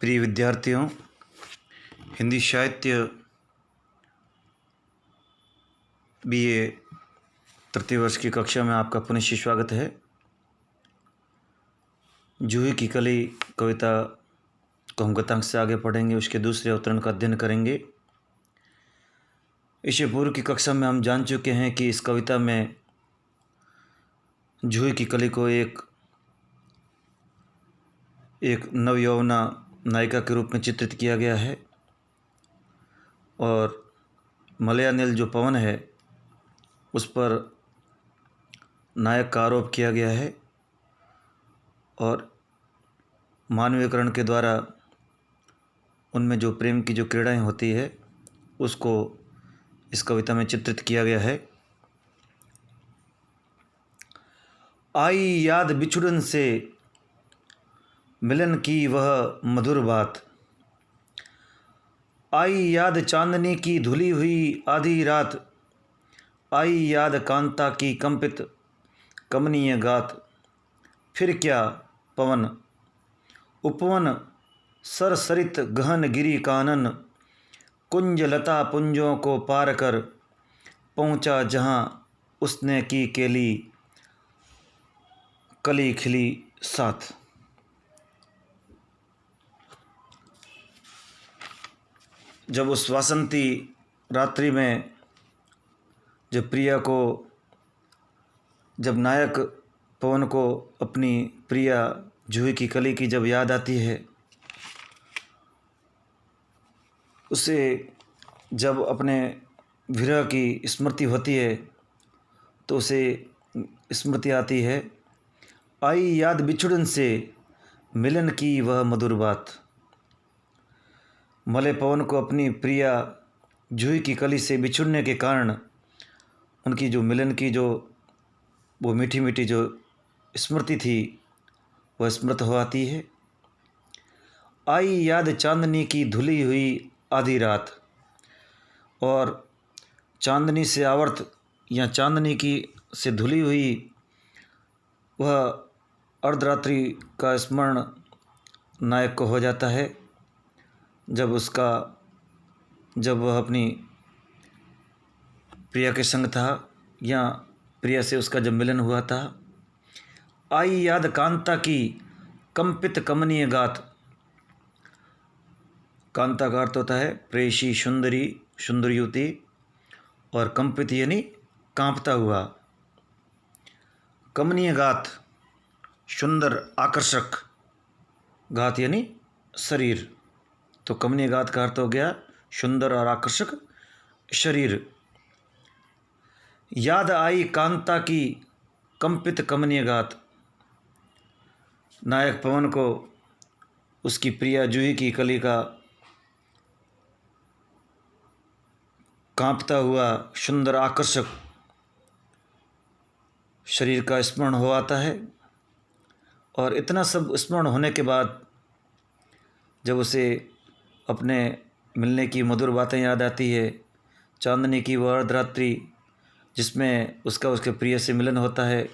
प्रिय विद्यार्थियों, हिंदी साहित्य बीए तृतीय वर्ष की कक्षा में आपका पुनः स्वागत है। जूही की कली कविता को हम गतांक से आगे पढ़ेंगे, उसके दूसरे अवतरण का अध्ययन करेंगे। इससे पूर्व की कक्षा में हम जान चुके हैं कि इस कविता में जूही की कली को एक नवयौवना नायिका के रूप में चित्रित किया गया है और मलयानिल जो पवन है उस पर नायक का आरोप किया गया है और मानवीकरण के द्वारा उनमें जो प्रेम की जो क्रीड़ाएँ होती है उसको इस कविता में चित्रित किया गया है। आई याद बिछुड़न से मिलन की वह मधुर बात, आई याद चांदनी की धुली हुई आधी रात, आई याद कांता की कंपित कमनीय गात। फिर क्या पवन उपवन सरसरित गहन गिरी कानन, कुंज लता पुंजों को पार कर पहुँचा जहाँ उसने की केली कली खिली साथ। जब उस वासंती रात्रि में जब प्रिया को, जब नायक पवन को अपनी प्रिया जूही की कली की जब याद आती है, उसे जब अपने विरह की स्मृति होती है तो उसे स्मृति आती है, आई याद बिछुड़न से मिलन की वह मधुर बात। मलय पवन को अपनी प्रिया जूही की कली से बिछुड़ने के कारण उनकी जो मिलन की जो वो मीठी मीठी जो स्मृति थी वह स्मृत हो आती है। आई याद चांदनी की धुली हुई आधी रात, और चांदनी से आवर्त या चांदनी की से धुली हुई वह अर्धरात्रि का स्मरण नायक को हो जाता है जब वह अपनी प्रिया के संग था या प्रिया से उसका जब मिलन हुआ था। आई याद कांता की कंपित कमनीय गात, कांता का अर्थ होता है प्रेयसी, सुंदरी, सुंदर युवती, और कंपित यानी कांपता हुआ, कमनीय गात सुंदर आकर्षक, गात यानी शरीर, तो कमनीय गात का अर्थ हो गया सुंदर और आकर्षक शरीर। याद आई कांता की कंपित कमनीय गात, नायक पवन को उसकी प्रिया जूही की कली का कांपता हुआ सुंदर आकर्षक शरीर का स्मरण हो आता है। और इतना सब स्मरण होने के बाद जब उसे अपने मिलने की मधुर बातें याद आती है, चांदनी की वह अर्धरात्रि जिसमें उसके प्रिय से मिलन होता है,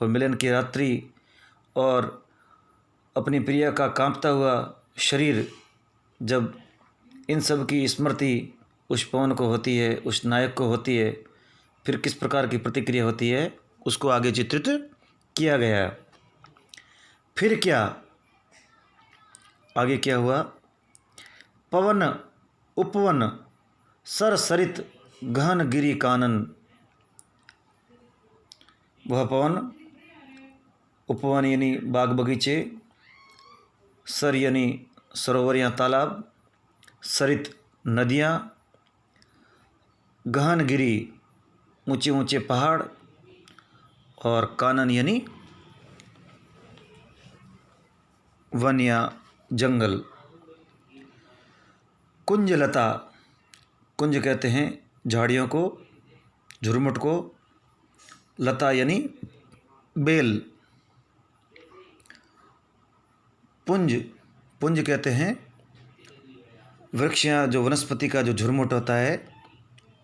और मिलन की रात्रि और अपनी प्रिया का कांपता हुआ शरीर, जब इन सब की स्मृति उस पवन को होती है, उस नायक को होती है, फिर किस प्रकार की प्रतिक्रिया होती है उसको आगे चित्रित किया गया है। फिर क्या आगे क्या हुआ, पवन उपवन सरसरित गहन गिरी कानन, वह पवन उपवन यानी बाग बगीचे, सर यानी सरोवर या तालाब, सरित नदियाँ, गहन गिरी ऊंचे ऊंचे पहाड़, और कानन यानी वन या जंगल। कुंज लता, कुंज कहते हैं झाड़ियों को, झुरमुट को, लता यानी बेल। पुंज, पुंज कहते हैं वृक्ष या जो वनस्पति का जो झुरमुट होता है,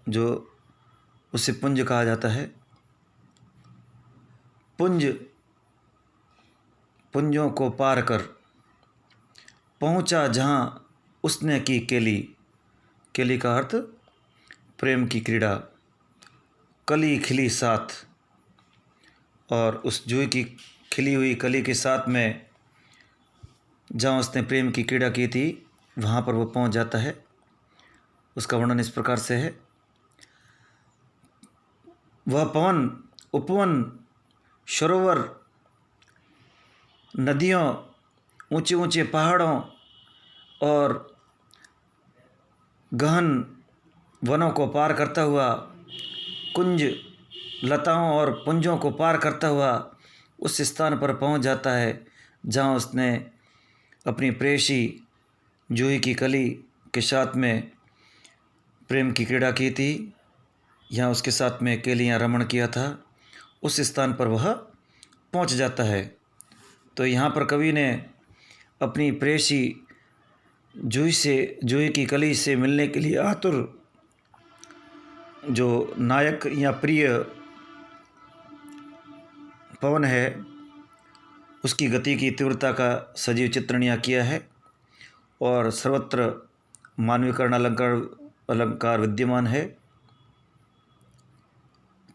जो उसे पुंज कहा जाता है। पुंज, पुंजों को पार कर, पहुंचा जहां उसने की केली। केली का अर्थ प्रेम की क्रीड़ा। कली खिली साथ, और उस जूही की खिली हुई कली के साथ में जहाँ उसने प्रेम की क्रीड़ा की थी वहाँ पर वो पहुँच जाता है। उसका वर्णन इस प्रकार से है। वह पवन, उपवन, सरोवर, नदियों, ऊंचे ऊंचे पहाड़ों और गहन वनों को पार करता हुआ, कुंज, लताओं और पुंजों को पार करता हुआ उस स्थान पर पहुंच जाता है जहां उसने अपनी प्रेयसी जूही की कली के साथ में प्रेम की क्रीड़ा की थी, यहाँ उसके साथ में केलियाँ रमण किया था। उस स्थान पर वह पहुंच जाता है। तो यहाँ पर कवि ने अपनी प्रेयसी जूही की कली से मिलने के लिए आतुर जो नायक या प्रिय पवन है उसकी गति की तीव्रता का सजीव चित्रण यहाँ किया है। और सर्वत्र मानवीकरण अलंकार विद्यमान है।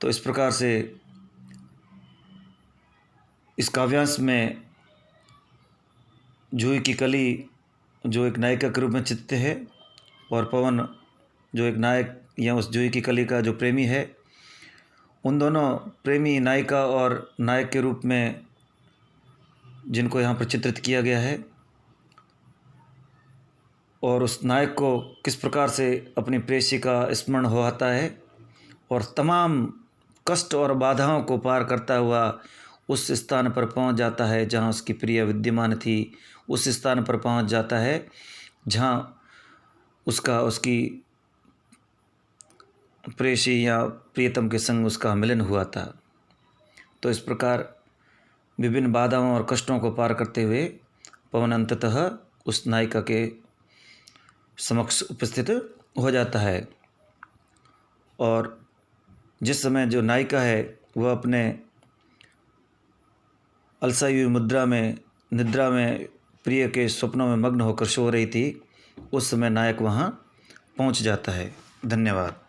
तो इस प्रकार से इस काव्यांश में जूही की कली जो एक नायिका के रूप में चित्रित है और पवन जो एक नायक या उस जूही की कली का जो प्रेमी है, उन दोनों प्रेमी नायिका और नायक के रूप में जिनको यहाँ पर चित्रित किया गया है, और उस नायक को किस प्रकार से अपनी प्रेयसी का स्मरण हो आता है और तमाम कष्ट और बाधाओं को पार करता हुआ उस स्थान पर पहुंच जाता है जहां उसकी प्रिय विद्यमान थी। उस स्थान पर पहुंच जाता है जहां उसकी प्रेयसी या प्रियतम के संग उसका मिलन हुआ था। तो इस प्रकार विभिन्न बाधाओं और कष्टों को पार करते हुए पवन अंततः उस नायिका के समक्ष उपस्थित हो जाता है। और जिस समय जो नायिका है वह अपने अलसाई हुई निद्रा में प्रिय के स्वप्नों में मग्न होकर सो रही थी, उस समय नायक वहाँ पहुँच जाता है। धन्यवाद।